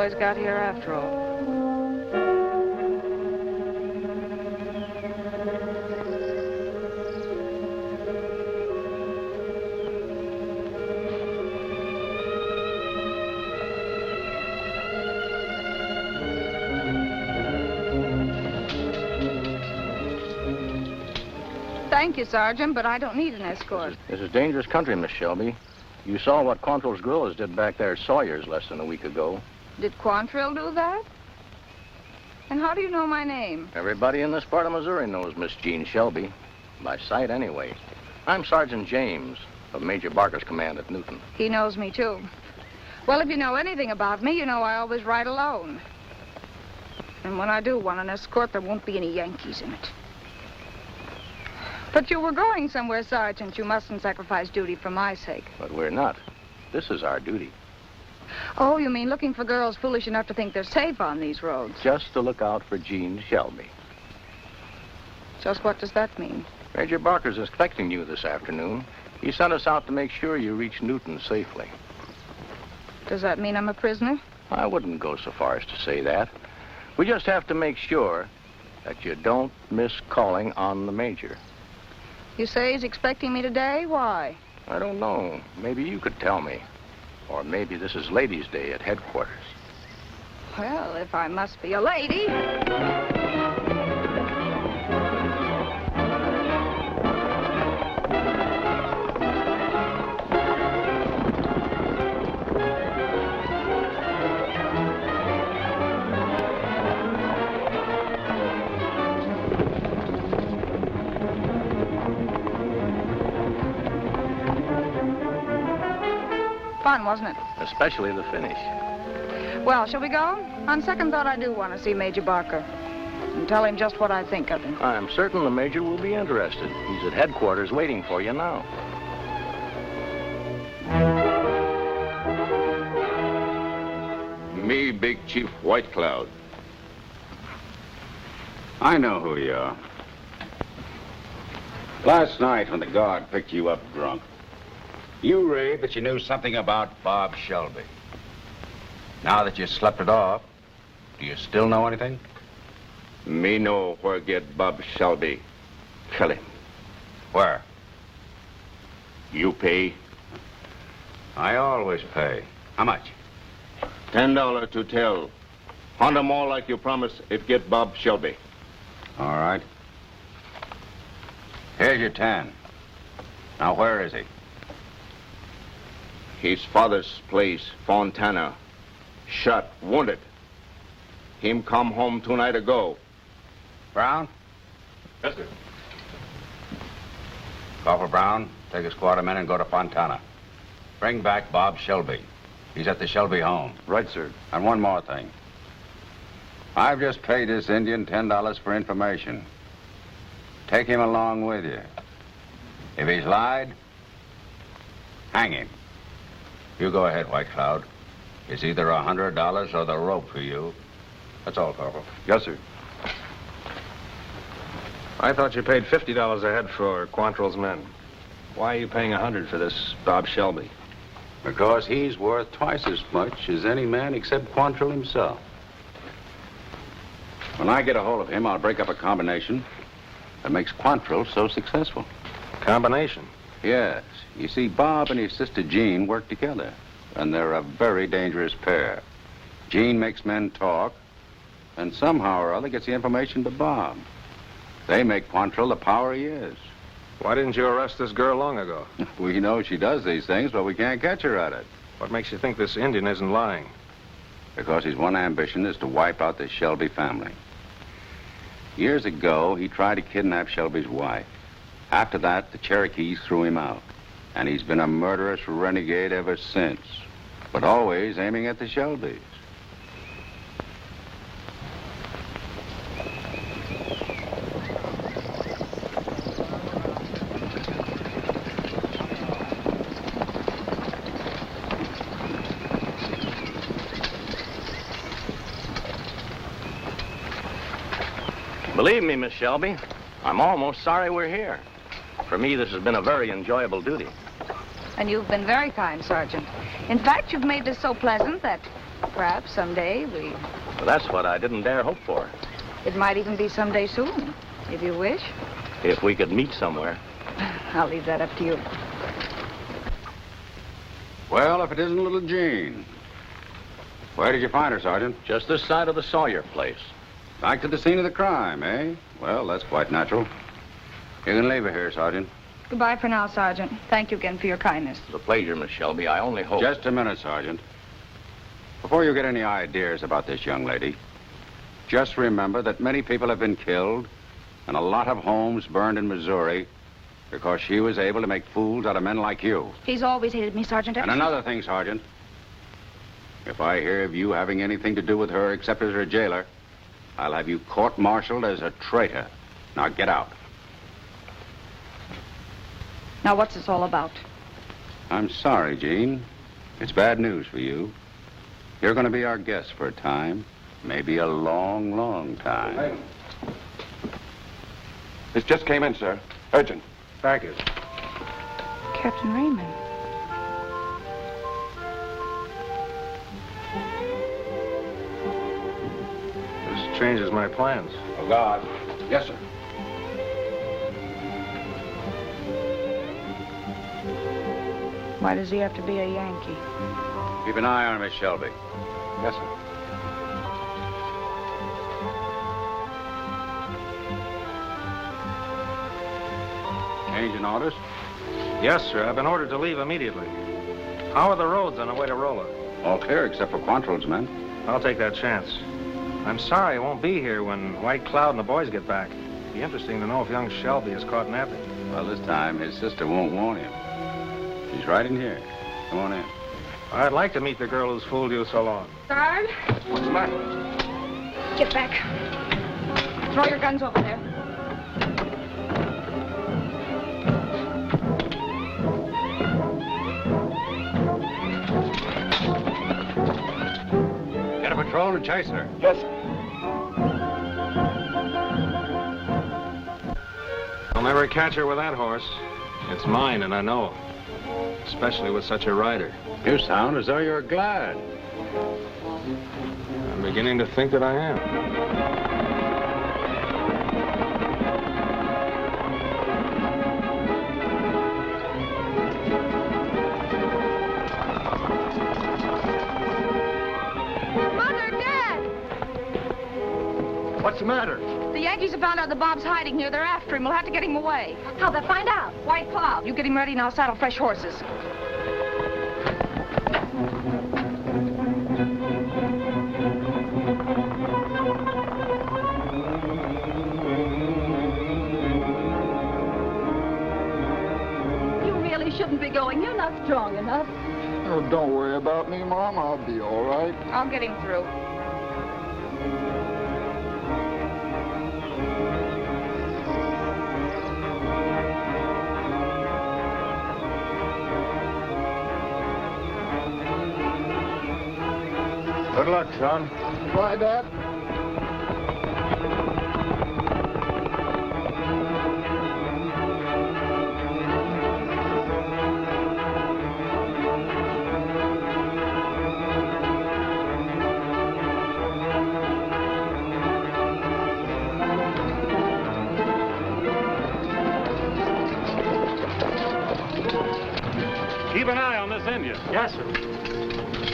boys got here after all. Thank you, Sergeant, but I don't need an escort. This is dangerous country, Miss Shelby. You saw what Quantrill's guerrillas did back there at Sawyer's less than a week ago. Did Quantrill do that? And how do you know my name? Everybody in this part of Missouri knows Miss Jean Shelby. By sight, anyway. I'm Sergeant James of Major Barker's command at Newton. He knows me, too. Well, if you know anything about me, you know I always ride alone. And when I do want an escort, there won't be any Yankees in it. But you were going somewhere, Sergeant. You mustn't sacrifice duty for my sake. But we're not. This is our duty. Oh, you mean looking for girls foolish enough to think they're safe on these roads? Just to look out for Jean Shelby. Just what does that mean? Major Barker's expecting you this afternoon. He sent us out to make sure you reach Newton safely. Does that mean I'm a prisoner? I wouldn't go so far as to say that. We just have to make sure that you don't miss calling on the Major. You say he's expecting me today? Why? I don't know. Maybe you could tell me. Or maybe this is Ladies' Day at headquarters. Well, if I must be a lady... Fun, wasn't it? Especially the finish. Well, shall we go? On second thought, I do want to see Major Barker and tell him just what I think of him. I'm certain the Major will be interested. He's at headquarters waiting for you now. Me, Big Chief White Cloud. I know who you are. Last night, when the guard picked you up drunk, you raved that you knew something about Bob Shelby. Now that you slept it off, do you still know anything? Me know where get Bob Shelby. Kill him. Where? You pay? I always pay. How much? $10 to tell. Hunt 'em all like you promised if get Bob Shelby. All right. Here's your 10. Now, where is he? His father's place, Fontana. Shot, wounded. Him come home 2 nights ago. Brown? Yes, sir. Call for Brown, take a squad of men and go to Fontana. Bring back Bob Shelby. He's at the Shelby home. Right, sir. And one more thing. I've just paid this Indian $10 for information. Take him along with you. If he's lied, hang him. You go ahead, White Cloud. It's either $100 or the rope for you. That's all, Corporal. Yes, sir. I thought you paid $50 a head for Quantrill's men. Why are you paying $100 for this Bob Shelby? Because he's worth twice as much as any man except Quantrill himself. When I get a hold of him, I'll break up a combination that makes Quantrill so successful. Combination? Yes. You see, Bob and his sister Jean work together, and they're a very dangerous pair. Jean makes men talk, and somehow or other gets the information to Bob. They make Quantrill the power he is. Why didn't you arrest this girl long ago? We know she does these things, but we can't catch her at it. What makes you think this Indian isn't lying? Because his one ambition is to wipe out the Shelby family. Years ago, he tried to kidnap Shelby's wife. After that, the Cherokees threw him out. And he's been a murderous renegade ever since, but always aiming at the Shelbys. Believe me, Miss Shelby, I'm almost sorry we're here. For me, this has been a very enjoyable duty. And you've been very kind, Sergeant. In fact, you've made this so pleasant that Perhaps someday Well, that's what I didn't dare hope for. it might even be someday soon, if you wish. If we could meet somewhere. I'll leave that up to you. Well, if it isn't little Jean. Where did you find her, Sergeant? Just this side of the Sawyer place. Back to the scene of the crime, eh? Well, that's quite natural. You can leave her here, Sergeant. Goodbye for now, Sergeant. Thank you again for your kindness. It's a pleasure, Miss Shelby. I only hope... Just a minute, Sergeant. Before you get any ideas about this young lady, just remember that many people have been killed and a lot of homes burned in Missouri because she was able to make fools out of men like you. He's always hated me, Sergeant. And another thing, Sergeant. If I hear of you having anything to do with her except as her jailer, I'll have you court-martialed as a traitor. Now get out. Now, what's this all about? I'm sorry, Jean. It's bad news for you. You're going to be our guest for a time. Maybe a long, long time. This just came in, sir. Urgent. Package. Captain Raymond. This changes my plans. Oh, God. Yes, sir. Why does he have to be a Yankee? Keep an eye on her, Miss Shelby. Yes, sir. Change in orders? Yes, sir. I've been ordered to leave immediately. How are the roads on the way to Rolla? All clear except for Quantrill's men. I'll take that chance. I'm sorry I won't be here when White Cloud and the boys get back. It'd be interesting to know if young Shelby is caught napping. Well, this time his sister won't warn him. She's right in here. Come on in. I'd like to meet the girl who's fooled you so long. Guard, What's the matter? get back. Throw your guns over there. Get a patrol and chase her. Yes, sir. I'll never catch her with that horse. It's mine, and I know. Especially with such a rider. You sound as though you're glad. I'm beginning to think that I am. Mother, Dad! What's the matter? The Yankees have found out that Bob's hiding here. They're after him. We'll have to get him away. How'd they find out? White Cloud, you get him ready and I'll saddle fresh horses. You really shouldn't be going. You're not strong enough. Oh, don't worry about me, Mom. I'll be all right. I'll get him through. Good luck, son. Bye, Dad. Keep an eye on this Indian. Yes, sir.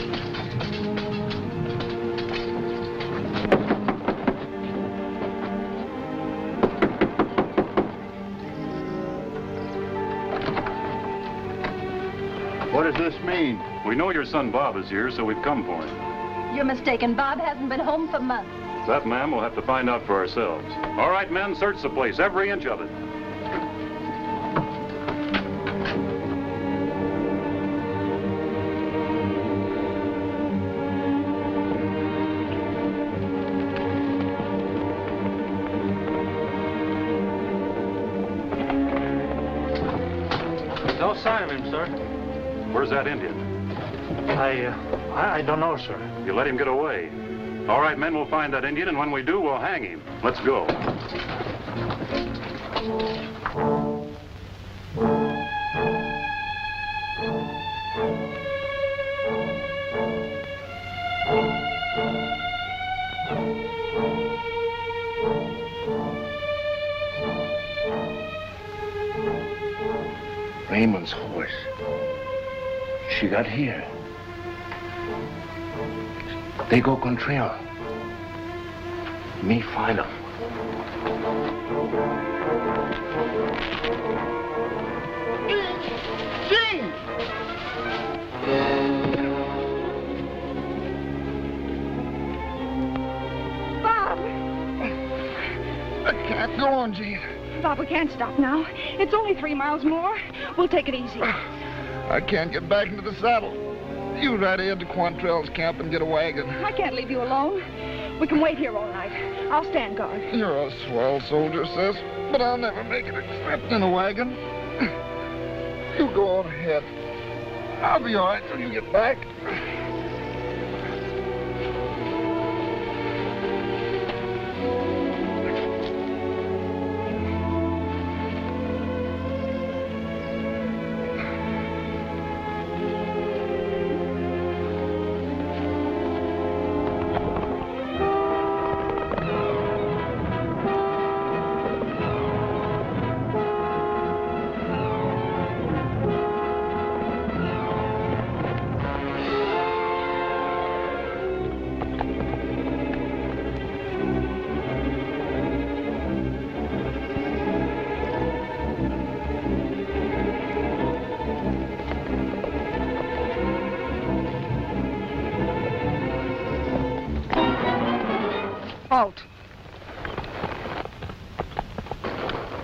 What does this mean? We know your son Bob is here, so we've come for him. You're mistaken. Bob hasn't been home for months. That, ma'am, we'll have to find out for ourselves. All right, men, search the place, every inch of it. No sign of him, sir. Where's that Indian? I don't know, sir. You let him get away. All right, men, we'll find that Indian, and when we do, we'll hang him. Let's go. Raymond's horse. She got here. They go Quantrill. Me find them. Gene! Bob! I can't go on, Gene. Bob, we can't stop now. It's only 3 miles more. We'll take it easy. I can't get back into the saddle. You ride ahead to Quantrill's camp and get a wagon. I can't leave you alone. We can wait here all night. I'll stand guard. You're a swell soldier, sis, but I'll never make it except in a wagon. You go on ahead. I'll be all right till you get back. Holt.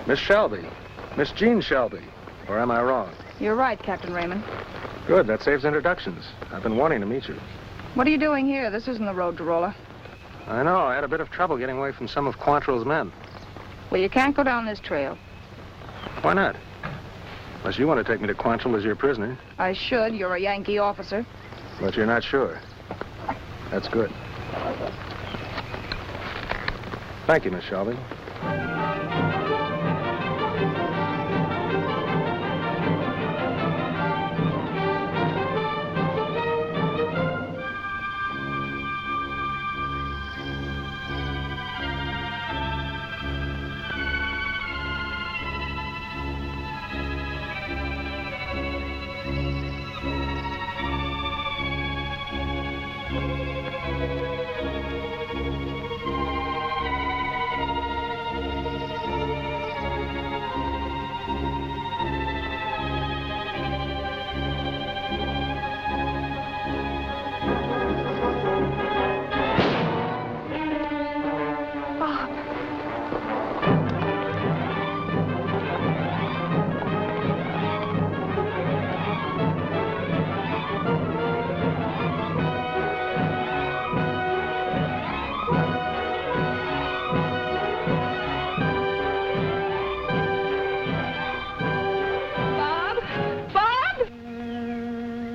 Miss Shelby. Miss Jean Shelby. Or am I wrong? You're right, Captain Raymond. Good, that saves introductions. I've been wanting to meet you. What are you doing here? This isn't the road to Rolla. I know, I had a bit of trouble getting away from some of Quantrill's men. Well, you can't go down this trail. Why not? Unless you want to take me to Quantrill as your prisoner. I should. You're a Yankee officer. But you're not sure. That's good. Thank you, Miss Shelby.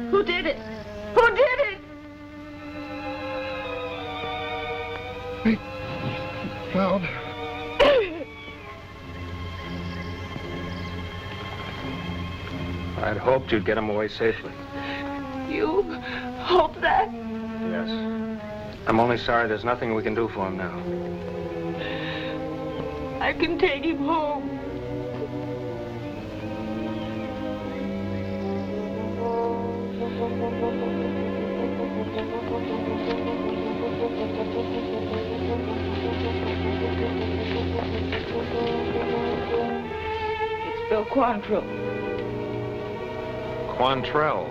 Who did it? Who did it? Cloud. I'd hoped you'd get him away safely. You hope that? Yes. I'm only sorry there's nothing we can do for him now. I can take him home. It's Bill Quantrill. Quantrill.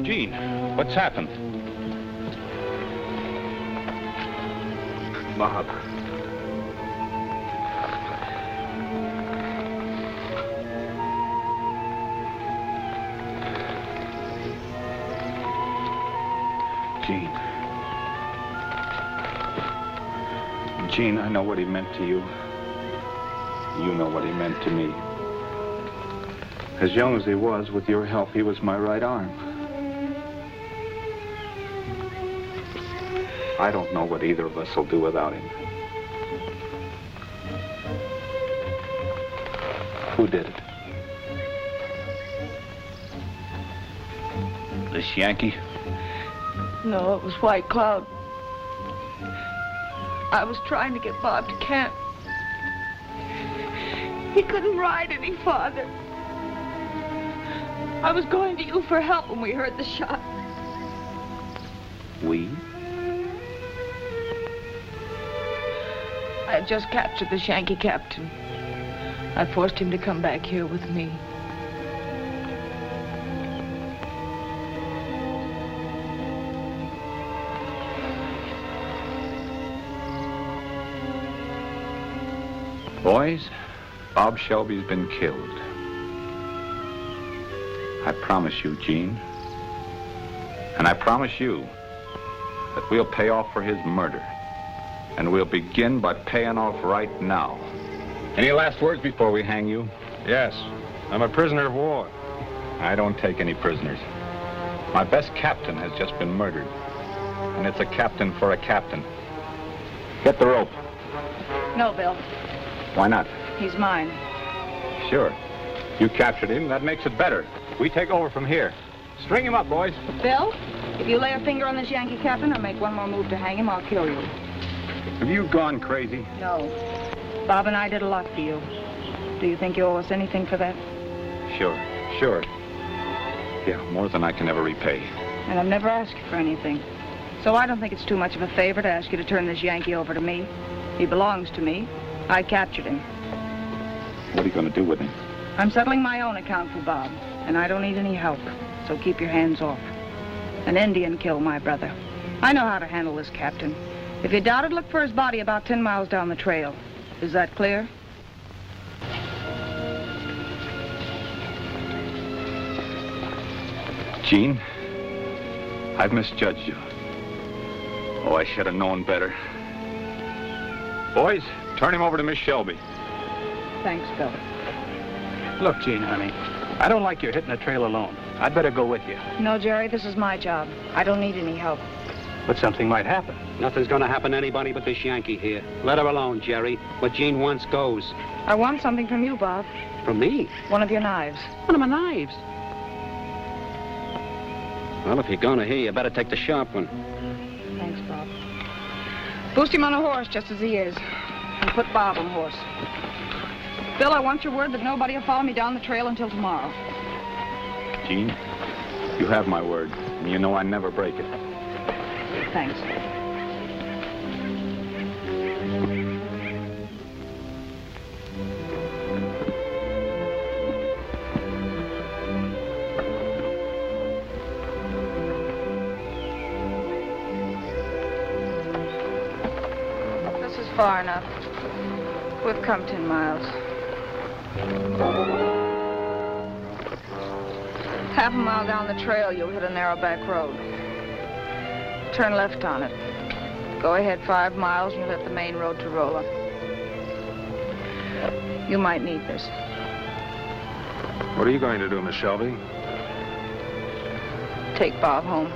Gene, what's happened? Bob. Gene, I know what he meant to you. You know what he meant to me. As young as he was, with your help, he was my right arm. I don't know what either of us will do without him. Who did it? This Yankee? No, it was White Cloud. I was trying to get Bob to camp. He couldn't ride any farther. I was going to you for help when we heard the shot. We? I had just captured the Yankee captain. I forced him to come back here with me. Boys, Bob Shelby's been killed. I promise you, Gene, and I promise you that we'll pay off for his murder. And we'll begin by paying off right now. Any last words before we hang you? Yes. I'm a prisoner of war. I don't take any prisoners. My best captain has just been murdered. And it's a captain for a captain. Get the rope. No, Bill. Why not? He's mine. Sure. You captured him, that makes it better. We take over from here. String him up, boys. Bill, if you lay a finger on this Yankee captain or make one more move to hang him, I'll kill you. Have you gone crazy? No. Bob and I did a lot for you. Do you think you owe us anything for that? Sure. Yeah, more than I can ever repay. And I've never asked you for anything. So I don't think it's too much of a favor to ask you to turn this Yankee over to me. He belongs to me. I captured him. What are you going to do with him? I'm settling my own account for Bob, and I don't need any help. So keep your hands off. An Indian killed my brother. I know how to handle this captain. If you doubt it, look for his body about 10 miles down the trail. Is that clear? Gene, I've misjudged you. Oh, I should have known better. Boys, turn him over to Miss Shelby. Thanks, Bill. Look, Gene, honey, I don't like you hitting the trail alone. I'd better go with you. No, Jerry, this is my job. I don't need any help. But something might happen. Nothing's gonna happen to anybody but this Yankee here. Let her alone, Jerry. What Gene wants goes. I want something from you, Bob. From me? One of your knives. One of my knives? Well, if you're gonna here, you better take the sharp one. Thanks, Bob. Boost him on a horse just as he is. And put Bob on a horse. Bill, I want your word that nobody will follow me down the trail until tomorrow. Gene, you have my word. And you know I never break it. Thanks. This is far enough. We've come 10 miles. Half a mile down the trail, you'll hit a narrow back road. Turn left on it. Go ahead 5 miles and you'll hit the main road to Rolla. You might need this. What are you going to do, Miss Shelby? Take Bob home.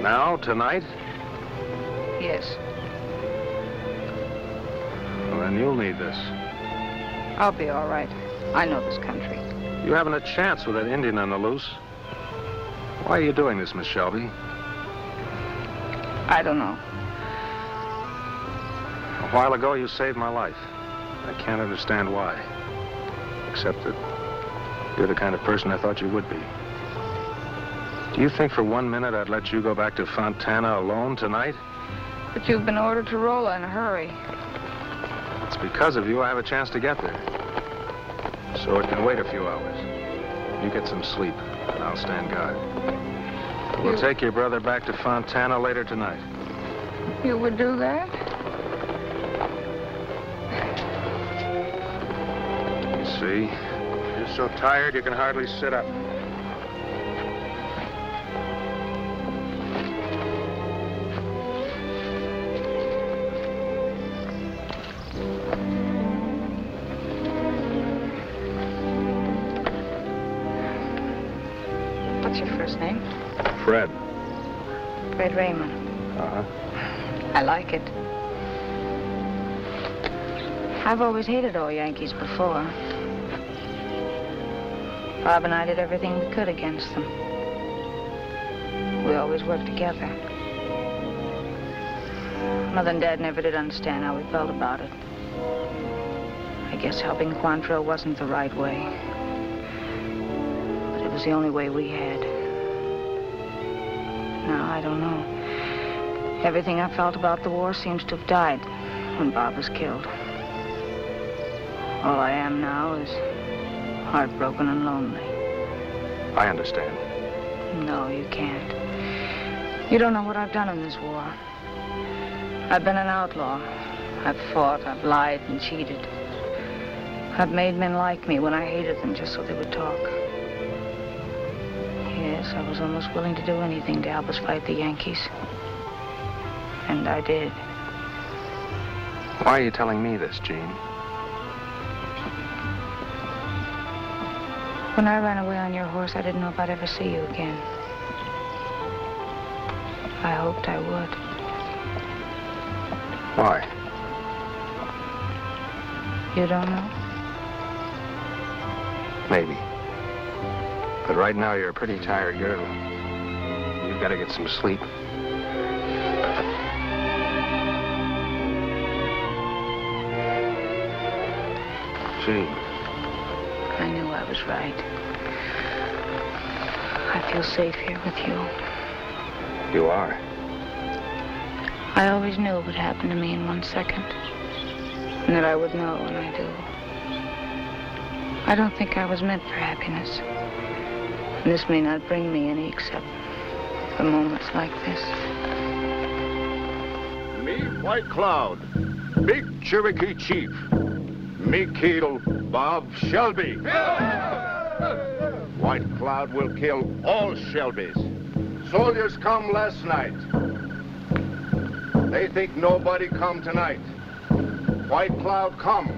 Now, tonight? Yes. Well, then you'll need this. I'll be all right. I know this country. You haven't a chance with that Indian on the loose. Why are you doing this, Miss Shelby? I don't know. A while ago, you saved my life. I can't understand why. Except that you're the kind of person I thought you would be. Do you think for 1 minute I'd let you go back to Fontana alone tonight? But you've been ordered to Rolla in a hurry. It's because of you I have a chance to get there. So it can wait a few hours. You get some sleep, and I'll stand guard. We'll take your brother back to Fontana later tonight. You would do that? You see, you're so tired you can hardly sit up. What's your first name? Fred. Fred Raymond. Uh-huh. I like it. I've always hated all Yankees before. Bob and I did everything we could against them. We always worked together. Mother and Dad never did understand how we felt about it. I guess helping Quantrill wasn't the right way. But it was the only way we had. Now, I don't know. Everything I felt about the war seems to have died when Bob was killed. All I am now is heartbroken and lonely. I understand. No, you can't. You don't know what I've done in this war. I've been an outlaw. I've fought, I've lied and cheated. I've made men like me when I hated them just so they would talk. Yes, I was almost willing to do anything to help us fight the Yankees. And I did. Why are you telling me this, Jean? When I ran away on your horse, I didn't know if I'd ever see you again. I hoped I would. Why? You don't know? Maybe. But right now, you're a pretty tired girl. You've got to get some sleep. Gee. I knew I was right. I feel safe here with you. You are. I always knew it would happen to me in 1 second. And that I would know when I do. I don't think I was meant for happiness. And this may not bring me any except for moments like this. Me, White Cloud, big Cherokee chief. Me kill Bob Shelby. White Cloud will kill all Shelbys. Soldiers come last night. They think nobody come tonight. White Cloud come.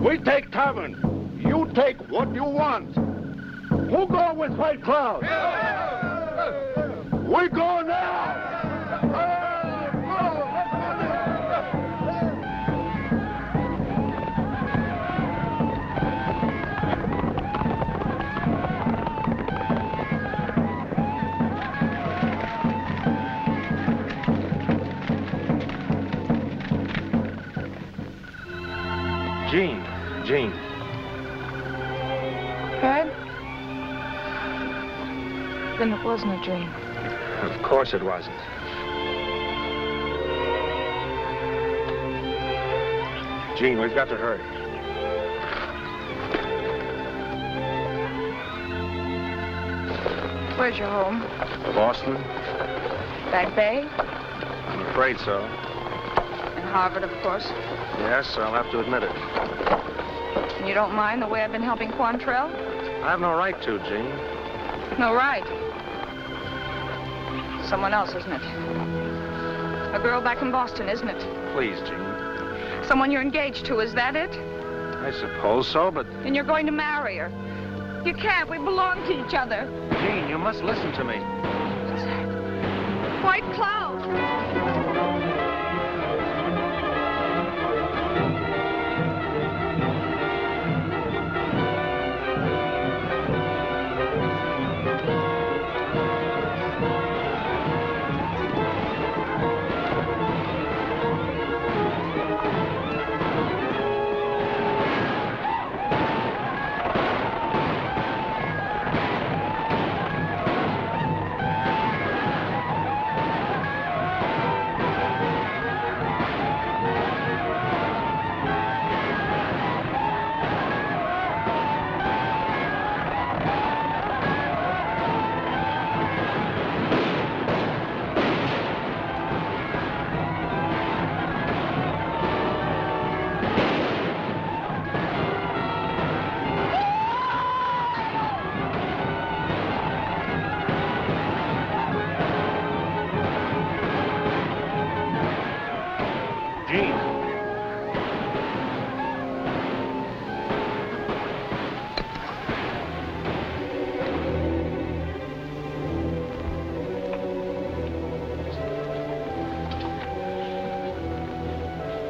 We take tavern. You take what you want. Who go with White Cloud? We go now! Jean. Fred? Then it wasn't a dream. Of course it wasn't. Jean, we've got to hurry. Where's your home? Boston? Back Bay? I'm afraid so. And Harvard, of course. Yes, I'll have to admit it. And you don't mind the way I've been helping Quantrill? I have no right to, Jean. No right. Someone else, isn't it? A girl back in Boston, isn't it? Please, Jean. Someone you're engaged to, is that it? I suppose so, but... And you're going to marry her. You can't. We belong to each other. Jean, you must listen to me. What's that? White Cloud!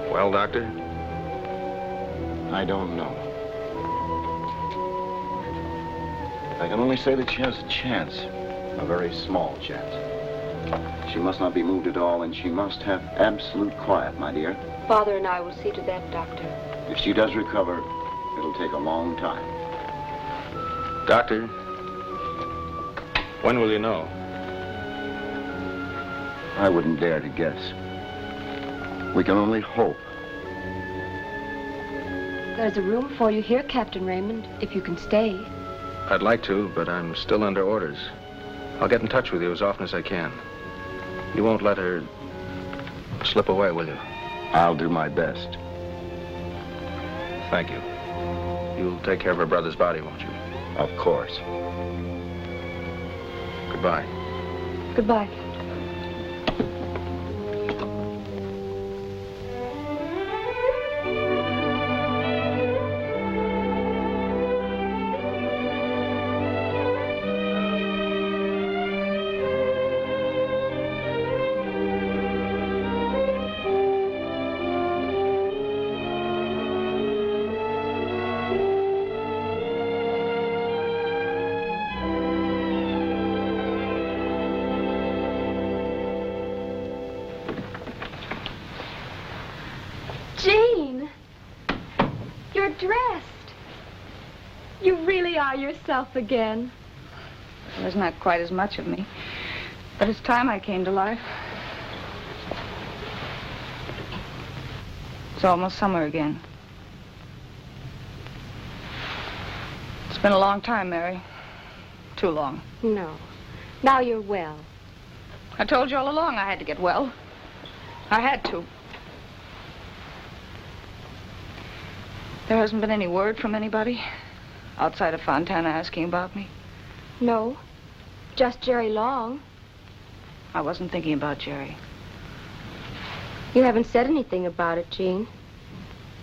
Well, Doctor? I don't know. I can only say that she has a chance. A very small chance. She must not be moved at all, and she must have absolute quiet, my dear. Father and I will see to that, Doctor. If she does recover, it'll take a long time. Doctor, when will you know? I wouldn't dare to guess. We can only hope. There's a room for you here, Captain Raymond, if you can stay. I'd like to, but I'm still under orders. I'll get in touch with you as often as I can. You won't let her slip away, will you? I'll do my best. Thank you. You'll take care of her brother's body, won't you? Of course. Goodbye. Goodbye. Jean! You're dressed. You really are yourself again. There's not quite as much of me, but it's time I came to life. It's almost summer again. It's been a long time, Mary. Too long. No. Now you're well. I told you all along I had to get well. I had to. There hasn't been any word from anybody outside of Fontana asking about me. No. Just Jerry Long. I wasn't thinking about Jerry. You haven't said anything about it, Jean.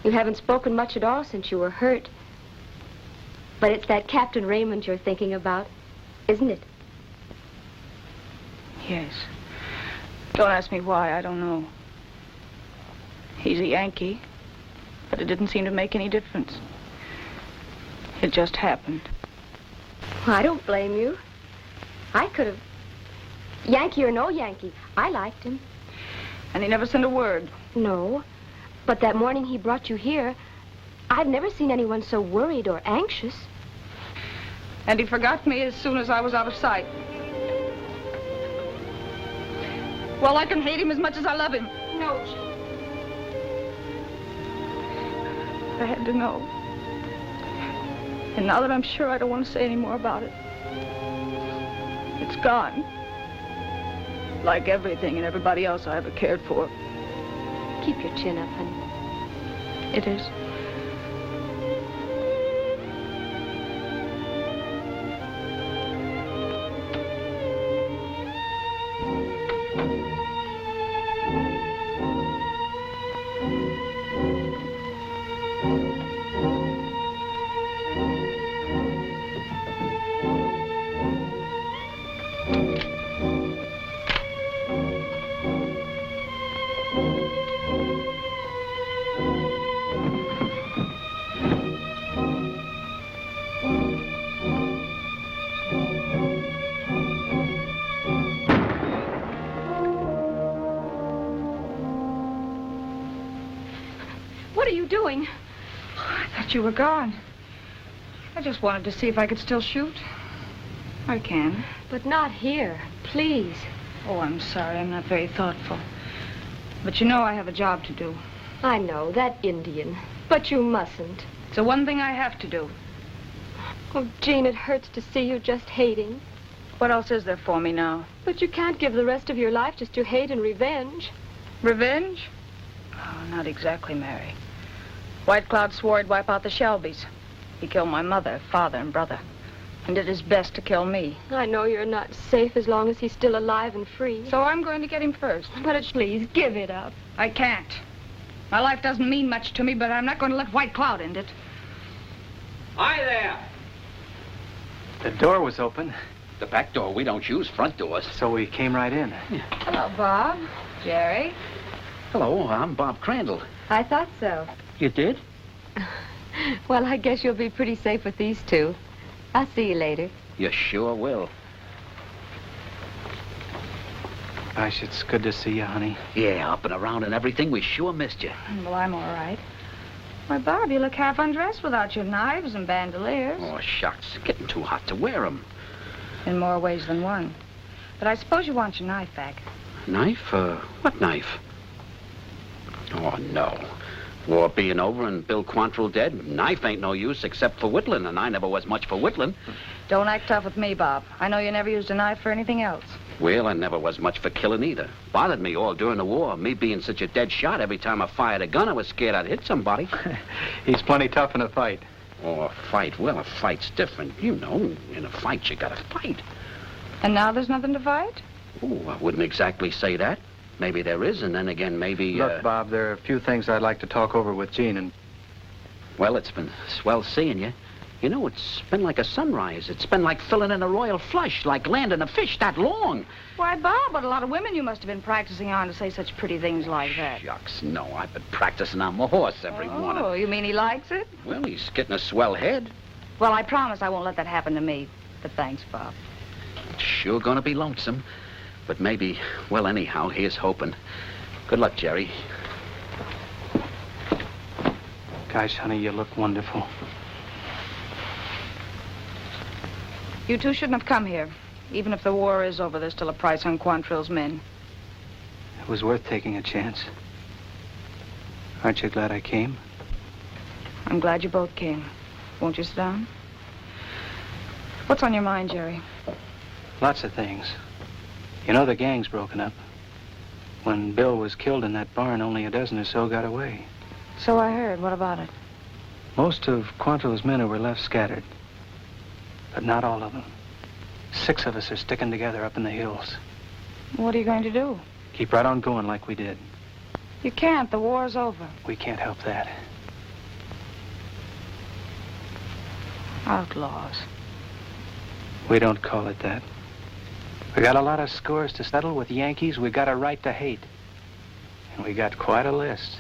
You haven't spoken much at all since you were hurt. But it's that Captain Raymond you're thinking about, isn't it? Yes. Don't ask me why, I don't know. He's a Yankee, but it didn't seem to make any difference. It just happened. Well, I don't blame you. I could have. Yankee or no Yankee, I liked him. And he never sent a word. No. But that morning he brought you here, I've never seen anyone so worried or anxious. And he forgot me as soon as I was out of sight. Well, I can hate him as much as I love him. No, Jean. I had to know. And now that I'm sure, I don't want to say any more about it. It's gone. Like everything and everybody else I ever cared for. Keep your chin up, honey. It is. What are you doing? I thought you were gone. I just wanted to see if I could still shoot. I can. But not here, please. Oh, I'm sorry. I'm not very thoughtful. But you know I have a job to do. I know, that Indian. But you mustn't. It's the one thing I have to do. Oh, Jean, it hurts to see you just hating. What else is there for me now? But you can't give the rest of your life just to hate and revenge. Revenge? Oh, not exactly, Mary. White Cloud swore he'd wipe out the Shelbys. He killed my mother, father, and brother. And did his best to kill me. I know you're not safe as long as he's still alive and free. So I'm going to get him first. But please, give it up. I can't. My life doesn't mean much to me, but I'm not going to let White Cloud end it. Hi there. The door was open, The back door we don't use, front doors. so we came right in. Hello, Bob. Jerry. Hello, I'm Bob Crandall. I thought so. You did? Well, I guess you'll be pretty safe with these two. I'll see you later. You sure will. Gosh, it's good to see you, honey. Yeah, up and around and everything. We sure missed you. Well, I'm all right. Why, Bob, you look half undressed without your knives and bandoliers. Oh, shucks. Getting too hot to wear 'em. In more ways than one. But I suppose you want your knife back. Knife? What knife? Oh, no. War being over and Bill Quantrill dead, knife ain't no use except for whittling, and I never was much for whittling. Don't act tough with me, Bob. I know you never used a knife for anything else. Well, I never was much for killing either. Bothered me all during the war. Me being such a dead shot, every time I fired a gun, I was scared I'd hit somebody. He's plenty tough in a fight. Oh, a fight. Well, a fight's different. You know, in a fight, you gotta fight. And now there's nothing to fight? Oh, I wouldn't exactly say that. Maybe there is, and then again, maybe... Look, Bob, there are a few things I'd like to talk over with Jean, and... Well, it's been swell seeing you. You know, it's been like a sunrise. It's been like filling in a royal flush, like landing a fish that long. Why, Bob, what a lot of women you must have been practicing on to say such pretty things like that. Shucks, no, I've been practicing on my horse every morning. Oh, you mean he likes it? Well, he's getting a swell head. Well, I promise I won't let that happen to me. But thanks, Bob. It's sure gonna be lonesome. But maybe, well, anyhow, here's hoping. Good luck, Jerry. Gosh, honey, you look wonderful. You two shouldn't have come here. Even if the war is over, there's still a price on Quantrill's men. It was worth taking a chance. Aren't you glad I came? I'm glad you both came. Won't you sit down? What's on your mind, Jerry? Lots of things. You know, the gang's broken up. When Bill was killed in that barn, only a dozen or so got away. So I heard. What about it? Most of Quantrill's men who were left scattered. But not all of them. 6 of us are sticking together up in the hills. What are you going to do? Keep right on going like we did. You can't. The war's over. We can't help that. Outlaws. We don't call it that. We got a lot of scores to settle with Yankees we got a right to hate. And we got quite a list.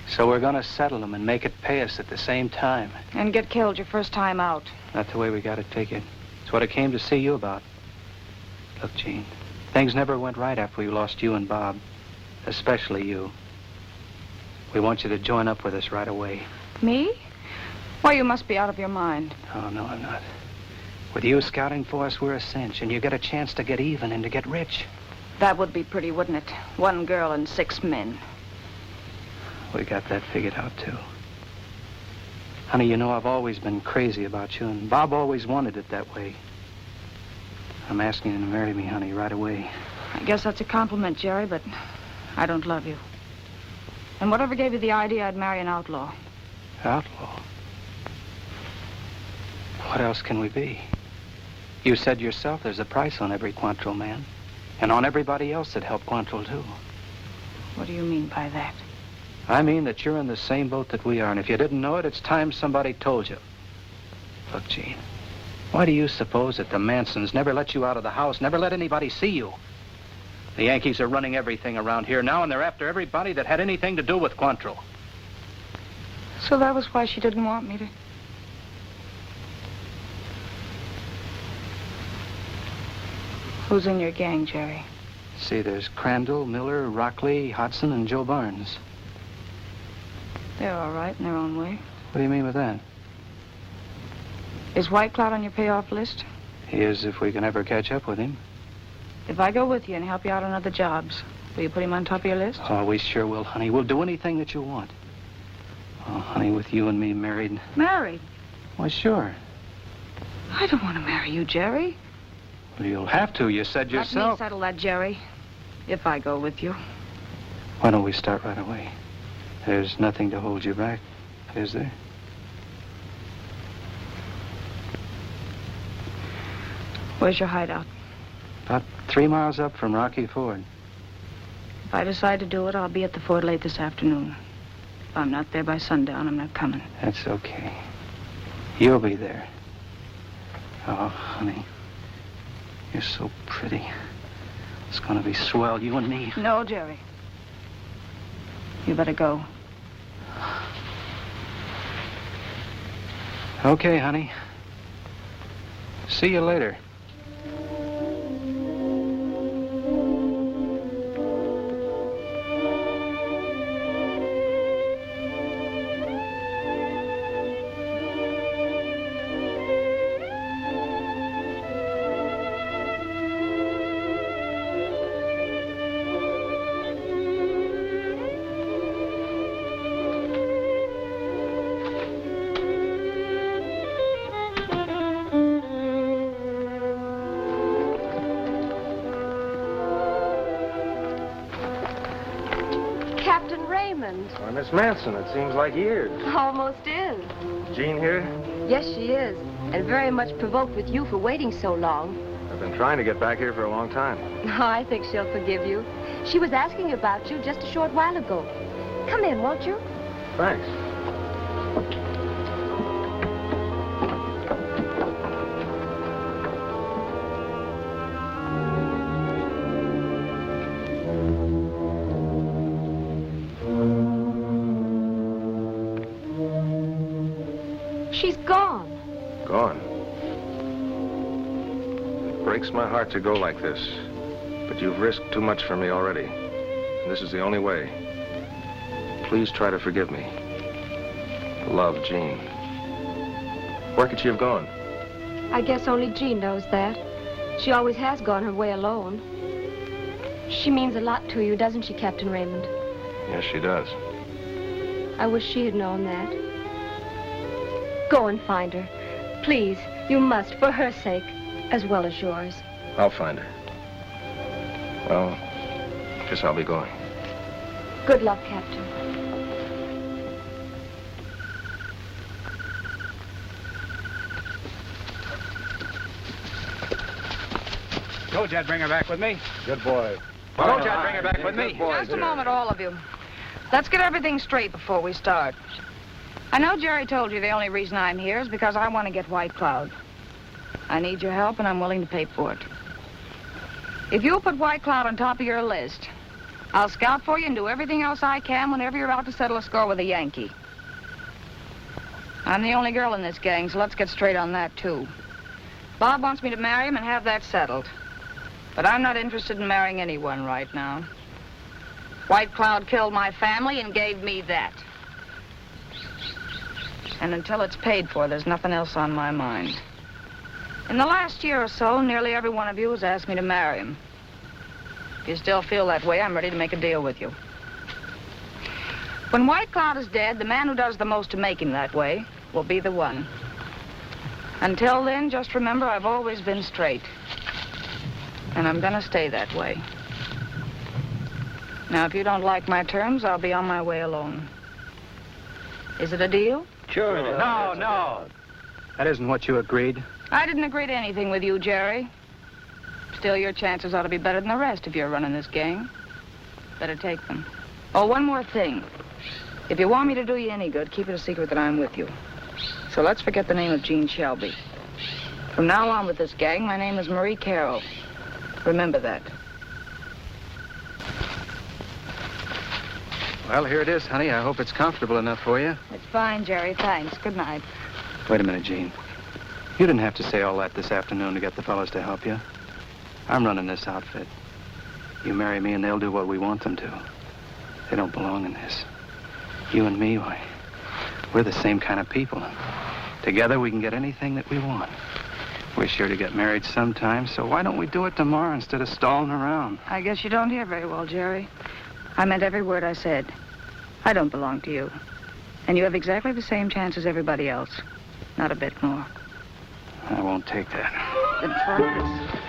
So we're gonna settle them and make it pay us at the same time. And get killed your first time out. Not the way we got it figured. It's what I came to see you about. Look, Jean, things never went right after we lost you and Bob. Especially you. We want you to join up with us right away. Me? Why, you must be out of your mind. Oh, no, I'm not. With you scouting for us, we're a cinch, and you get a chance to get even and to get rich. That would be pretty, wouldn't it? 1 girl and 6 men. We got that figured out, too. Honey, you know I've always been crazy about you, and Bob always wanted it that way. I'm asking you to marry me, honey, right away. I guess that's a compliment, Jerry, but I don't love you. And whatever gave you the idea I'd marry an outlaw? Outlaw? What else can we be? You said yourself there's a price on every Quantrill man, and on everybody else that helped Quantrill, too. What do you mean by that? I mean that you're in the same boat that we are, and if you didn't know it, it's time somebody told you. Look, Jean, why do you suppose that the Mansons never let you out of the house, never let anybody see you? The Yankees are running everything around here now, and they're after everybody that had anything to do with Quantrill. So that was why she didn't want me to... Who's in your gang, Jerry? See, there's Crandall, Miller, Rockley, Hodson, and Joe Barnes. They're all right in their own way. What do you mean with that? Is White Cloud on your payoff list? He is, if we can ever catch up with him. If I go with you and help you out on other jobs, will you put him on top of your list? Oh, we sure will, honey. We'll do anything that you want. Oh, honey, with you and me married. Married? Why, sure. I don't want to marry you, Jerry. Well, you'll have to. You said yourself. Let me settle that, Jerry. If I go with you. Why don't we start right away? There's nothing to hold you back, is there? Where's your hideout? About 3 miles up from Rocky Ford. If I decide to do it, I'll be at the fort late this afternoon. If I'm not there by sundown, I'm not coming. That's okay. You'll be there. Oh, honey. You're so pretty. It's gonna be swell, you and me. No, Jerry. You better go. Okay, honey. See you later. Captain Raymond. Why, Miss Manson, it seems like years. Almost is. Jean here? Yes, she is. And very much provoked with you for waiting so long. I've been trying to get back here for a long time. Oh, I think she'll forgive you. She was asking about you just a short while ago. Come in, won't you? Thanks. She's gone. Gone. It breaks my heart to go like this. But you've risked too much for me already. And this is the only way. Please try to forgive me. Love, Jean. Where could she have gone? I guess only Jean knows that. She always has gone her way alone. She means a lot to you, doesn't she, Captain Raymond? Yes, she does. I wish she had known that. Go and find her. Please, you must, for her sake, as well as yours. I'll find her. Well, guess I'll be going. Good luck, Captain. Told you I'd bring her back with me. Good boy. Told you I'd bring her back with me. Just a moment, all of you. Let's get everything straight before we start. I know Jerry told you the only reason I'm here is because I want to get White Cloud. I need your help, and I'm willing to pay for it. If you'll put White Cloud on top of your list, I'll scout for you and do everything else I can whenever you're out to settle a score with a Yankee. I'm the only girl in this gang, so let's get straight on that, too. Bob wants me to marry him and have that settled. But I'm not interested in marrying anyone right now. White Cloud killed my family and gave me that. And until it's paid for, there's nothing else on my mind. In the last year or so, nearly every one of you has asked me to marry him. If you still feel that way, I'm ready to make a deal with you. When White Cloud is dead, the man who does the most to make him that way will be the one. Until then, just remember I've always been straight. And I'm gonna stay that way. Now, if you don't like my terms, I'll be on my way alone. Is it a deal? Sure it is. No. That isn't what you agreed. I didn't agree to anything with you, Jerry. Still, your chances ought to be better than the rest if you're running this gang. Better take them. Oh, one more thing. If you want me to do you any good, keep it a secret that I'm with you. So let's forget the name of Jean Shelby. From now on with this gang, my name is Marie Carroll. Remember that. Well, here it is, honey. I hope it's comfortable enough for you. It's fine, Jerry. Thanks. Good night. Wait a minute, Jean. You didn't have to say all that this afternoon to get the fellas to help you. I'm running this outfit. You marry me and they'll do what we want them to. They don't belong in this. You and me, why, we're the same kind of people. Together we can get anything that we want. We're sure to get married sometime, so why don't we do it tomorrow instead of stalling around? I guess you don't hear very well, Jerry. I meant every word I said. I don't belong to you. And you have exactly the same chance as everybody else. Not a bit more. I won't take that. Then try this.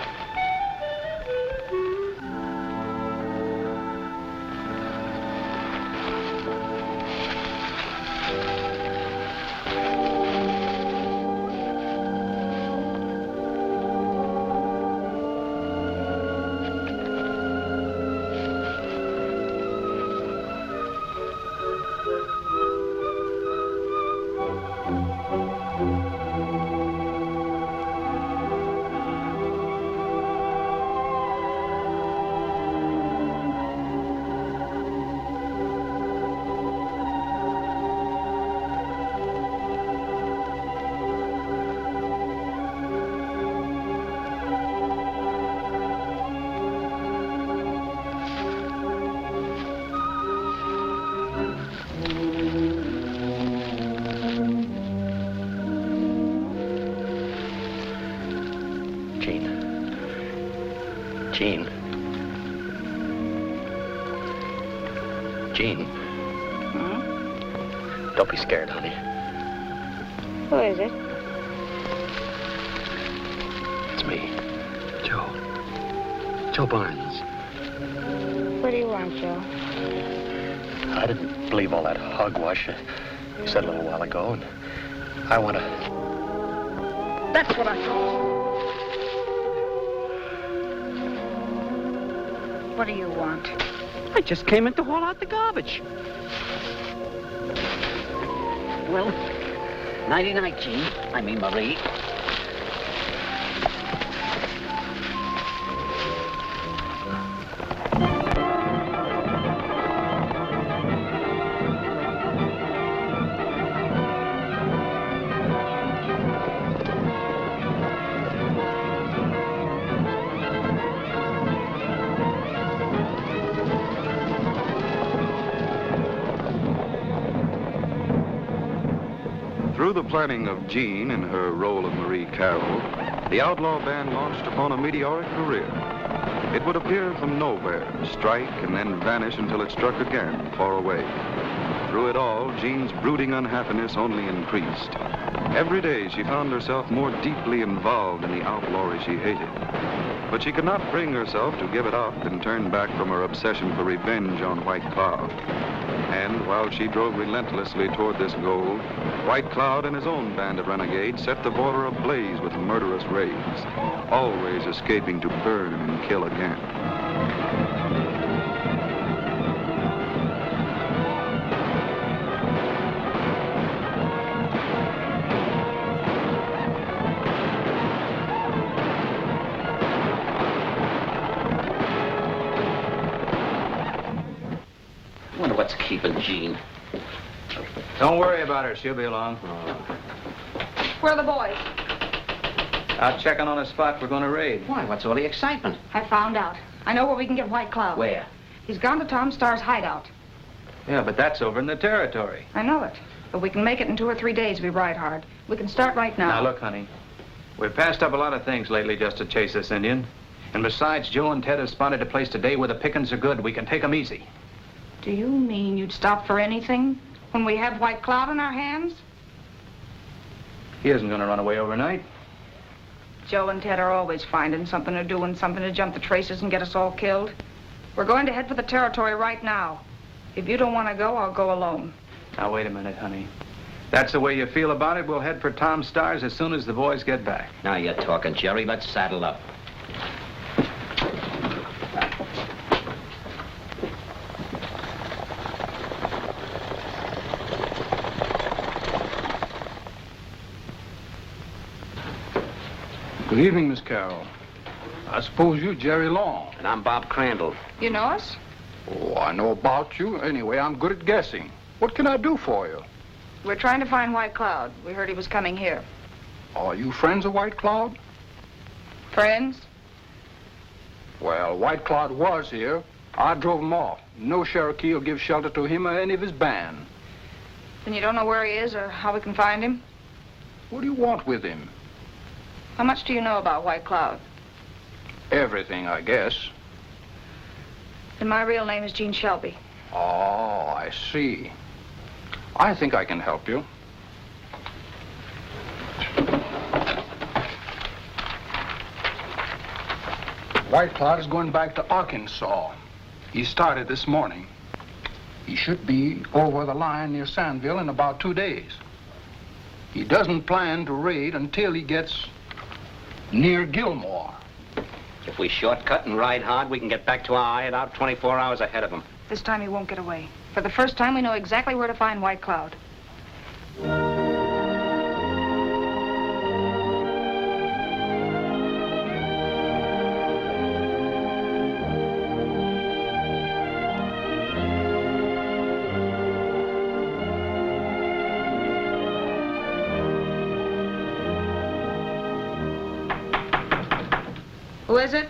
Jean. Don't be scared, honey. Who is it? It's me. Joe Barnes. What do you want, Joe? I didn't believe all that hogwash you said a little while ago, and I want to... That's what I thought. What do you want? I just came in to haul out the garbage. Well, nighty-night, Jean. I mean, Marie. Through the planning of Jean in her role of Marie Carroll, the outlaw band launched upon a meteoric career. It would appear from nowhere, strike, and then vanish until it struck again, far away. Through it all, Jean's brooding unhappiness only increased. Every day she found herself more deeply involved in the outlawry she hated. But she could not bring herself to give it up and turn back from her obsession for revenge on White Cloud. And while she drove relentlessly toward this goal, White Cloud and his own band of renegades set the border ablaze with murderous raids, always escaping to burn and kill again. Wonder what's keeping Jean. Don't worry about her. She'll be along. Where are the boys? Out checking on a spot we're going to raid. Why, what's all the excitement? I found out. I know where we can get White Cloud. Where? He's gone to Tom Starr's hideout. Yeah, but that's over in the territory. I know it. But we can make it in 2 or 3 days if we ride hard. We can start right now. Now, look, honey. We've passed up a lot of things lately just to chase this Indian. And besides, Joe and Ted have spotted a place today where the pickings are good. We can take them easy. Do you mean you'd stop for anything when we have White Cloud in our hands? He isn't going to run away overnight. Joe and Ted are always finding something to do and something to jump the traces and get us all killed. We're going to head for the territory right now. If you don't want to go, I'll go alone. Now, wait a minute, honey. That's the way you feel about it, we'll head for Tom Starr's as soon as the boys get back. Now you're talking, Jerry. Let's saddle up. Good evening, Miss Carroll. I suppose you're Jerry Long. And I'm Bob Crandall. You know us? Oh, I know about you. Anyway, I'm good at guessing. What can I do for you? We're trying to find White Cloud. We heard he was coming here. Are you friends of White Cloud? Friends? Well, White Cloud was here. I drove him off. No Cherokee will give shelter to him or any of his band. Then you don't know where he is or how we can find him? What do you want with him? How much do you know about White Cloud? Everything, I guess. And my real name is Jean Shelby. Oh, I see. I think I can help you. White Cloud is going back to Arkansas. He started this morning. He should be over the line near Sandville in about 2 days. He doesn't plan to raid until he gets near Gilmore. If we shortcut and ride hard, we can get back to our hideout 24 hours ahead of him. This time he won't get away. For the first time, we know exactly where to find White Cloud. Who is it?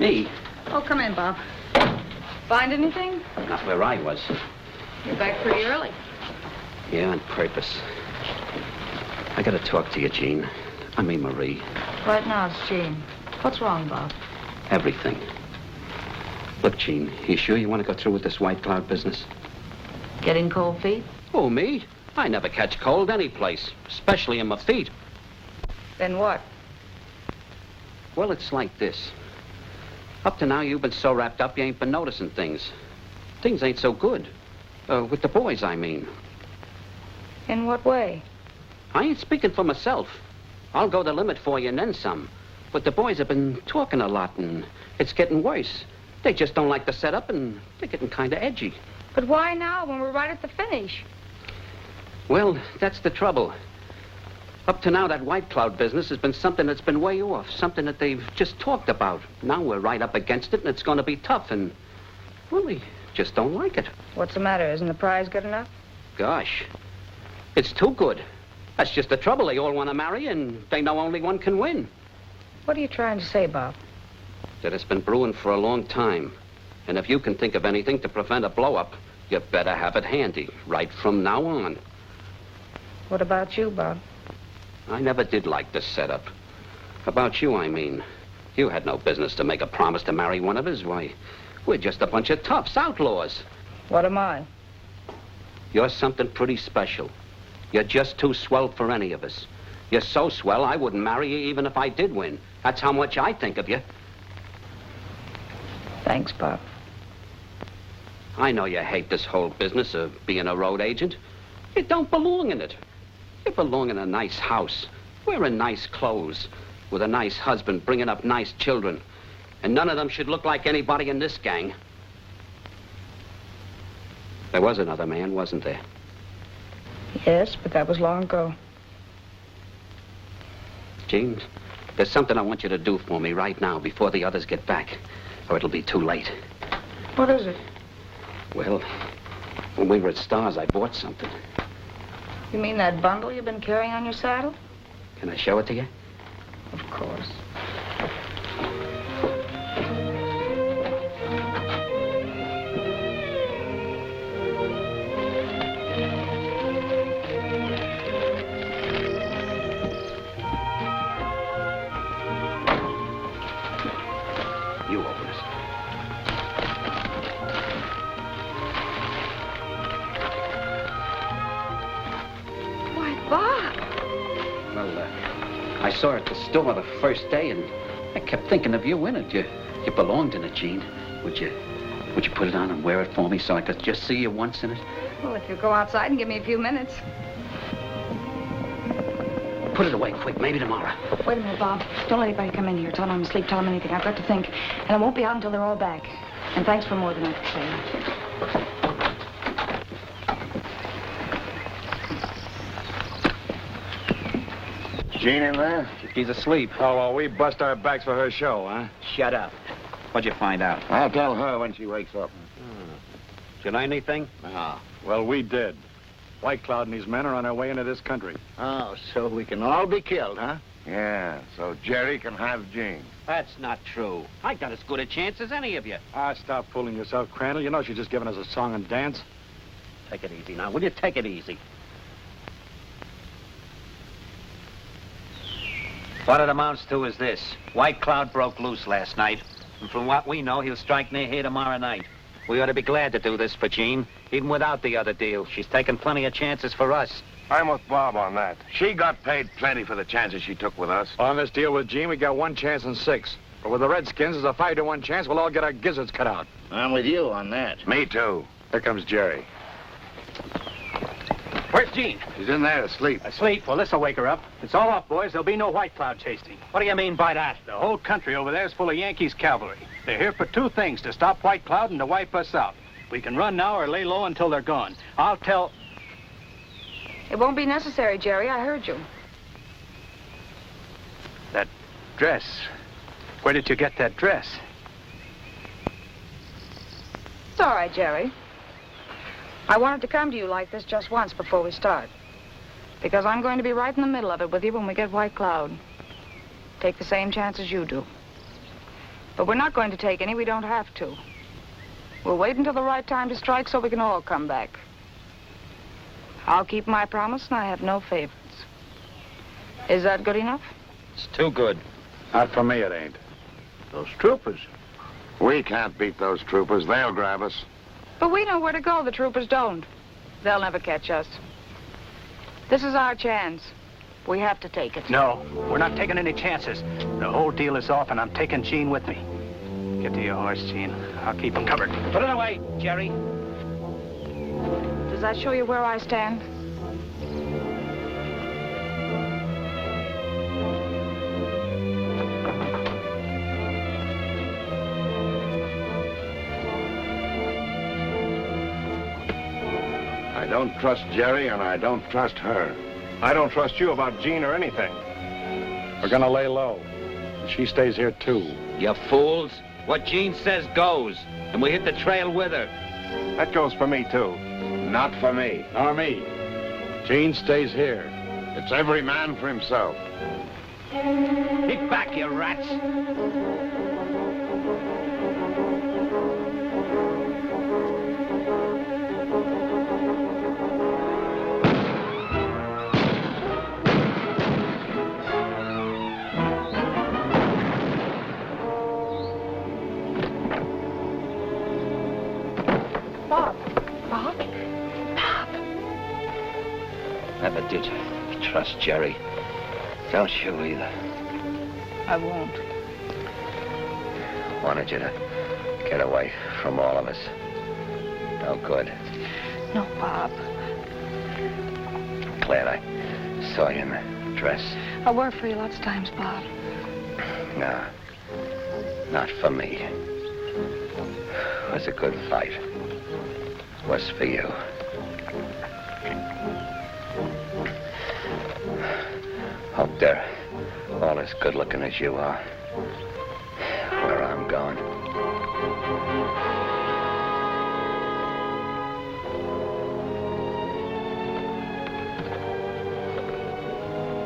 Me? Oh, come in, Bob. Find anything? Not where I was. You're back pretty early. Yeah, on purpose. I gotta talk to you, Jean. I mean, Marie. Right now, it's Jean. What's wrong, Bob? Everything. Look, Jean, you sure you want to go through with this White Cloud business? Getting cold feet? Oh, me? I never catch cold any place, especially in my feet. Then what? Well, it's like this. Up to now, you've been so wrapped up, you ain't been noticing things. Things ain't so good. With the boys, I mean. In what way? I ain't speaking for myself. I'll go the limit for you and then some. But the boys have been talking a lot, and it's getting worse. They just don't like the setup, and they're getting kind of edgy. But why now, when we're right at the finish? Well, that's the trouble. Up to now, that White Cloud business has been something that's been way off, something that they've just talked about. Now we're right up against it, and it's going to be tough, and, well, they just don't like it. What's the matter? Isn't the prize good enough? Gosh, it's too good. That's just the trouble. They all want to marry, and they know only one can win. What are you trying to say, Bob? That it's been brewing for a long time. And if you can think of anything to prevent a blow-up, you better have it handy, right from now on. What about you, Bob? I never did like this setup. About you, I mean. You had no business to make a promise to marry one of us. Why, we're just a bunch of toughs, outlaws. What am I? You're something pretty special. You're just too swell for any of us. You're so swell, I wouldn't marry you even if I did win. That's how much I think of you. Thanks, Bob. I know you hate this whole business of being a road agent. You don't belong in it. You belong in a nice house, wearing nice clothes, with a nice husband, bringing up nice children. And none of them should look like anybody in this gang. There was another man, wasn't there? Yes, but that was long ago. James, there's something I want you to do for me right now before the others get back, or it'll be too late. What is it? Well, when we were at Star's, I bought something. You mean that bundle you've been carrying on your saddle? Can I show it to you? Of course. You open it. Bob! Well, I saw it at the store the first day, and I kept thinking of you in it. You belonged in it, Jean. Would you put it on and wear it for me so I could just see you once in it? Well, if you go outside and give me a few minutes. Put it away quick, maybe tomorrow. Wait a minute, Bob. Don't let anybody come in here. Tell them I'm asleep. Tell them anything. I've got to think. And I won't be out until they're all back. And thanks for more than I could say. Jean in there? She's asleep. Oh, well, we bust our backs for her show, huh? Shut up. What'd you find out? I'll tell her when she wakes up. Did you learn anything? Ah, well, we did. White Cloud and his men are on their way into this country. Oh, so we can all be killed, huh? Yeah, so Jerry can have Jean. That's not true. I got as good a chance as any of you. Ah, stop fooling yourself, Crandall. You know she's just giving us a song and dance. Take it easy now. Will you take it easy? What it amounts to is this. White Cloud broke loose last night. And from what we know, he'll strike near here tomorrow night. We ought to be glad to do this for Jean, even without the other deal. She's taken plenty of chances for us. I'm with Bob on that. She got paid plenty for the chances she took with us. On this deal with Jean, we got 1 chance in 6. But with the Redskins, there's a 5 to 1 chance we'll all get our gizzards cut out. I'm with you on that. Me too. Here comes Jerry. Where's Jean? She's in there asleep. Asleep? Well, this'll wake her up. It's all off, boys. There'll be no White Cloud chasing. What do you mean by that? The whole country over there is full of Yankees cavalry. They're here for 2 things, to stop White Cloud and to wipe us out. We can run now or lay low until they're gone. I'll tell... It won't be necessary, Jerry. I heard you. That dress. Where did you get that dress? It's all right, Jerry. I wanted to come to you like this just once before we start. Because I'm going to be right in the middle of it with you when we get White Cloud. Take the same chances you do. But we're not going to take any we don't have to. We'll wait until the right time to strike so we can all come back. I'll keep my promise and I have no favorites. Is that good enough? It's too good. Not for me, it ain't. Those troopers. We can't beat those troopers. They'll grab us. But we know where to go. The troopers don't. They'll never catch us. This is our chance. We have to take it. No, we're not taking any chances. The whole deal is off and I'm taking Jean with me. Get to your horse, Gene. I'll keep him covered. Put it away, Jerry. Does that show you where I stand? I don't trust Jerry, and I don't trust her. I don't trust you about Jean or anything. We're gonna lay low. She stays here, too. You fools. What Jean says goes. And we hit the trail with her. That goes for me, too. Not for me. Nor me. Jean stays here. It's every man for himself. Keep back, you rats. Never did trust Jerry. Don't you either. I won't. Wanted you to get away from all of us. No good. No, Bob. Glad I saw you in the dress. I worked for you lots of times, Bob. No, not for me. It was a good fight. It was for you. Hope they're all as good looking as you are. Where I'm going.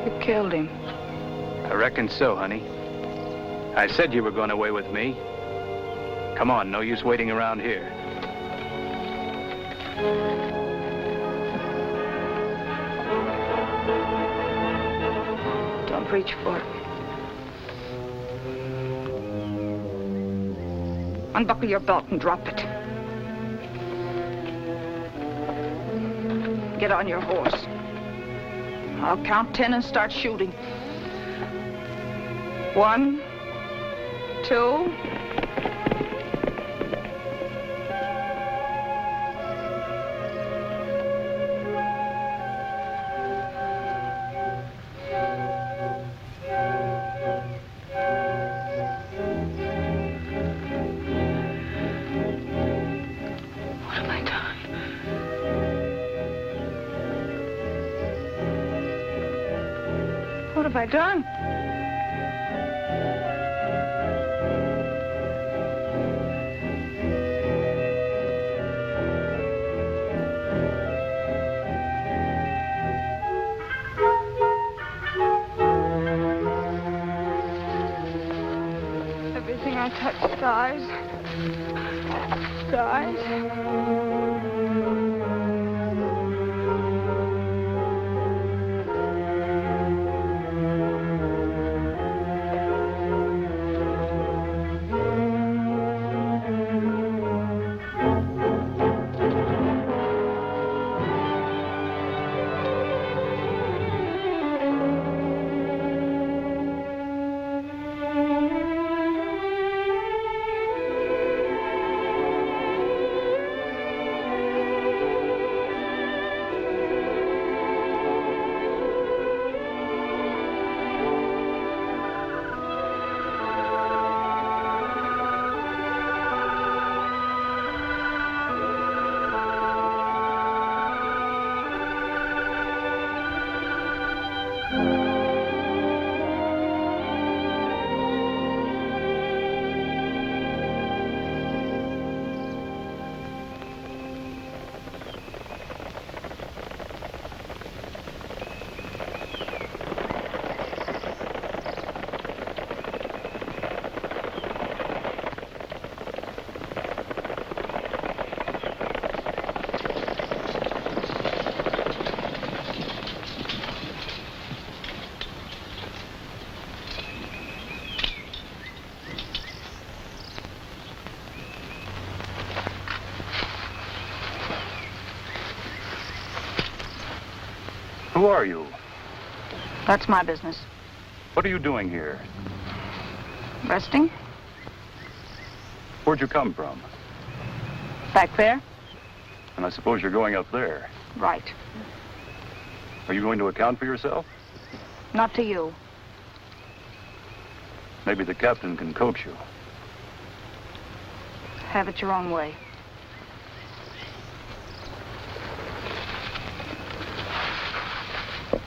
You killed him. I reckon so, honey. I said you were going away with me. Come on, no use waiting around here. Don't reach for it. Unbuckle your belt and drop it. Get on your horse. I'll count 10 and start shooting. 1, 2. What have I done? Everything I touch dies. Dies. Who are you? That's my business. What are you doing here? Resting? Where'd you come from? Back there? And I suppose you're going up there. Right. Are you going to account for yourself? Not to you. Maybe the captain can coach you. Have it your own way.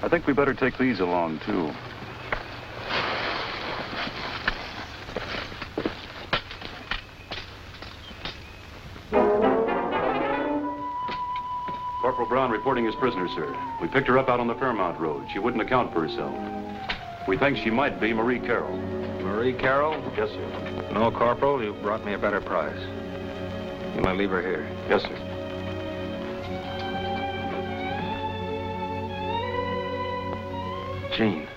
I think we better take these along, too. Corporal Brown reporting as prisoner, sir. We picked her up out on the Fairmount Road. She wouldn't account for herself. We think she might be Marie Carroll. Marie Carroll? Yes, sir. No, Corporal, you brought me a better prize. You might leave her here. Yes, sir. Jean.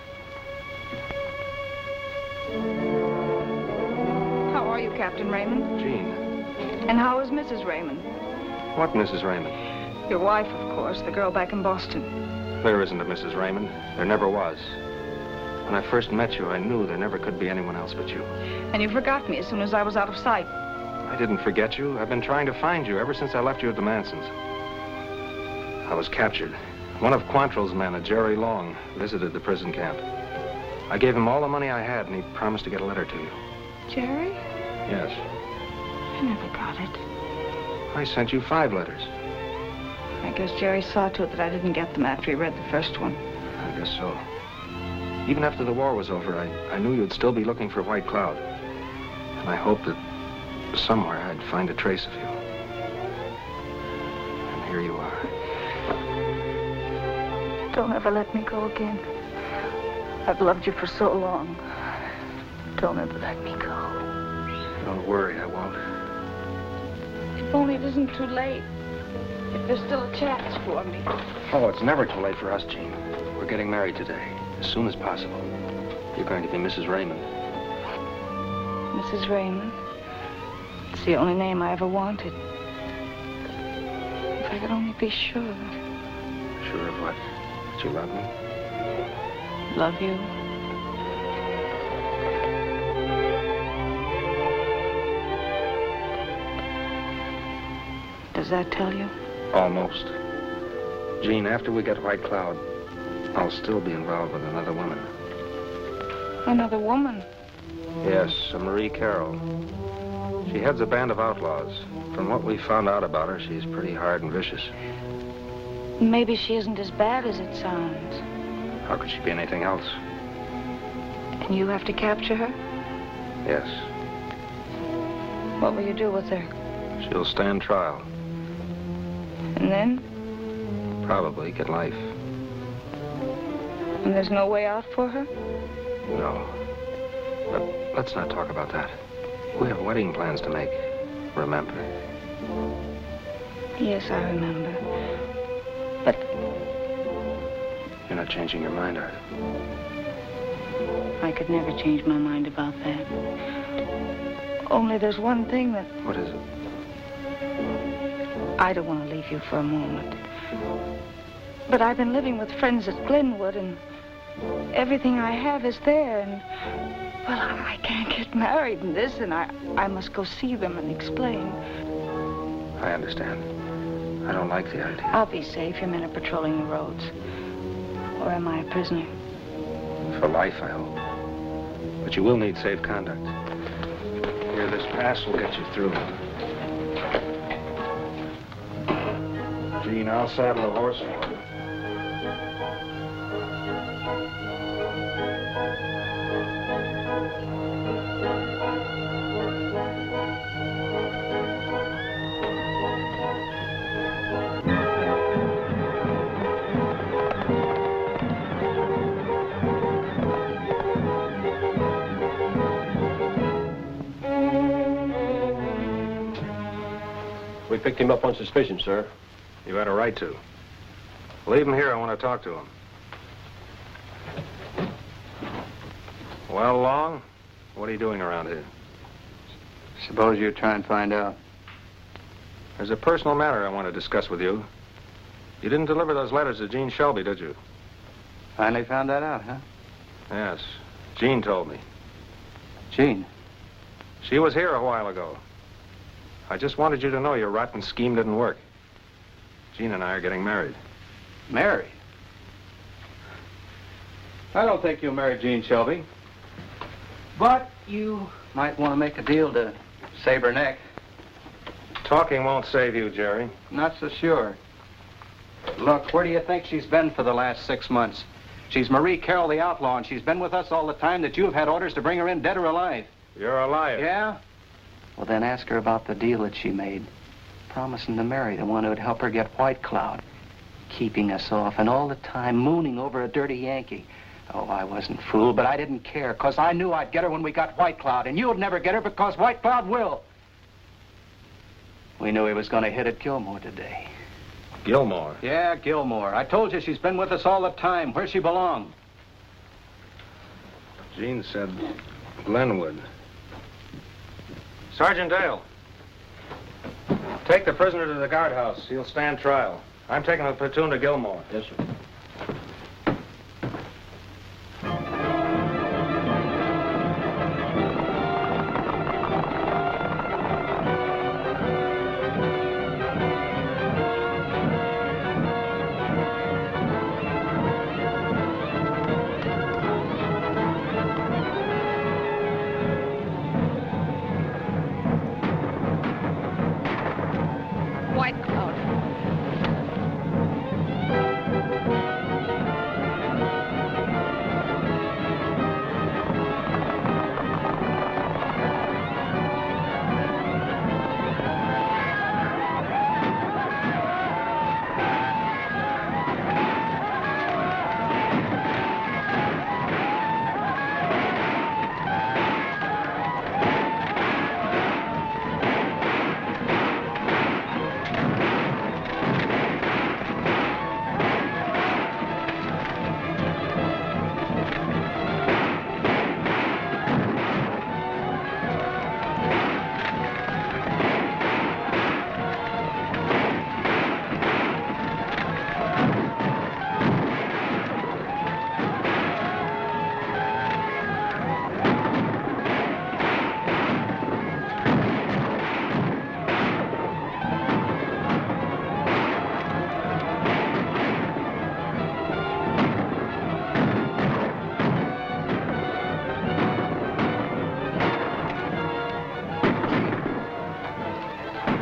How are you, Captain Raymond? Jean. And how is Mrs. Raymond? What Mrs. Raymond? Your wife, of course, the girl back in Boston. There isn't a Mrs. Raymond. There never was. When I first met you, I knew there never could be anyone else but you. And you forgot me as soon as I was out of sight. I didn't forget you. I've been trying to find you ever since I left you at the Mansons. I was captured. One of Quantrill's men, a Jerry Long, visited the prison camp. I gave him all the money I had, and he promised to get a letter to you. Jerry? Yes. I never got it. I sent you 5 letters. I guess Jerry saw to it that I didn't get them after he read the first one. I guess so. Even after the war was over, I knew you'd still be looking for White Cloud. And I hoped that somewhere I'd find a trace of you. And here you are. Don't ever let me go again. I've loved you for so long. Don't ever let me go. Don't worry, I won't. If only it isn't too late. If there's still a chance for me. Oh, it's never too late for us, Jean. We're getting married today, as soon as possible. You're going to be Mrs. Raymond. Mrs. Raymond? It's the only name I ever wanted. If I could only be sure. Sure of what? That you love me? Love you? Does that tell you? Almost. Jean, after we get White Cloud, I'll still be involved with another woman. Another woman? Yes, a Marie Carroll. She heads a band of outlaws. From what we found out about her, she's pretty hard and vicious. Maybe she isn't as bad as it sounds. How could she be anything else? And you have to capture her? Yes. What will you do with her? She'll stand trial. And then? Probably get life. And there's no way out for her? No. But let's not talk about that. We have wedding plans to make. Remember? Yes, I remember. But... You're not changing your mind, are you? I could never change my mind about that. Only there's one thing that... What is it? I don't want to leave you for a moment. But I've been living with friends at Glenwood, and everything I have is there, and... Well, I can't get married in this, and I must go see them and explain. I understand. I don't like the idea. I'll be safe. Your men are patrolling the roads. Or am I a prisoner? For life, I hope. But you will need safe conduct. Here, this pass will get you through. Jean, I'll saddle a horse for you. We picked him up on suspicion, sir. You had a right to. Leave him here. I want to talk to him. Well, Long, what are you doing around here? Suppose you try and find out. There's a personal matter I want to discuss with you. You didn't deliver those letters to Jean Shelby, did you? Finally found that out, huh? Yes. Jean told me. Jean? She was here a while ago. I just wanted you to know your rotten scheme didn't work. Jean and I are getting married. Married? I don't think you'll marry Jean Shelby. But you might want to make a deal to save her neck. Talking won't save you, Jerry. Not so sure. Look, where do you think she's been for the last 6 months? She's Marie Carroll, the outlaw, and she's been with us all the time that you have had orders to bring her in dead or alive. You're a liar. Yeah? Well, then ask her about the deal that she made. Promising to marry the one who would help her get White Cloud. Keeping us off, and all the time mooning over a dirty Yankee. Oh, I wasn't fooled, but I didn't care, because I knew I'd get her when we got White Cloud, and you'd never get her because White Cloud will. We knew he was going to hit at Gilmore today. Gilmore? Yeah, Gilmore. I told you she's been with us all the time. Where she belonged. Jean said Glenwood. Sergeant Dale. Take the prisoner to the guardhouse. He'll stand trial. I'm taking the platoon to Gilmore. Yes, sir. White Cloud.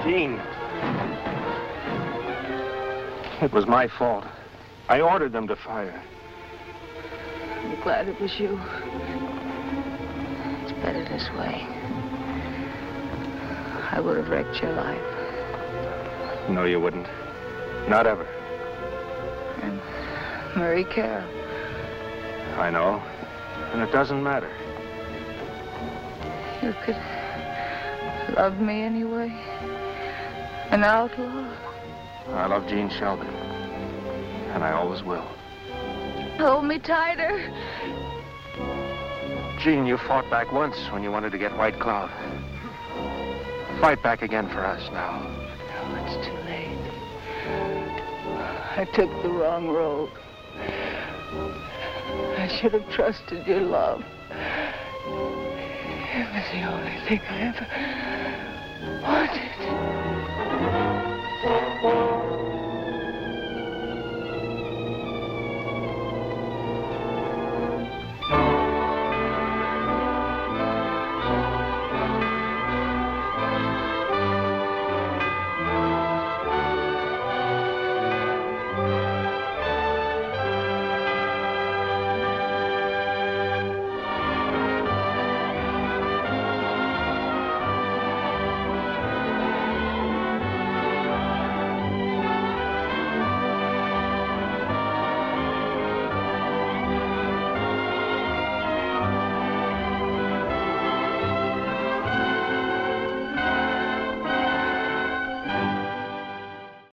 Jean. It was my fault. I ordered them to fire. I'm glad it was you. It's better this way. I would have wrecked your life. No, you wouldn't. Not ever. And Marie Carroll. I know. And it doesn't matter. You could love me anyway. An outlaw. I love Jean Shelby. And I always will. Hold me tighter. Jean, you fought back once when you wanted to get White Cloud. Fight back again for us now. No, it's too late. I took the wrong road. I should have trusted your love. It was the only thing I ever wanted.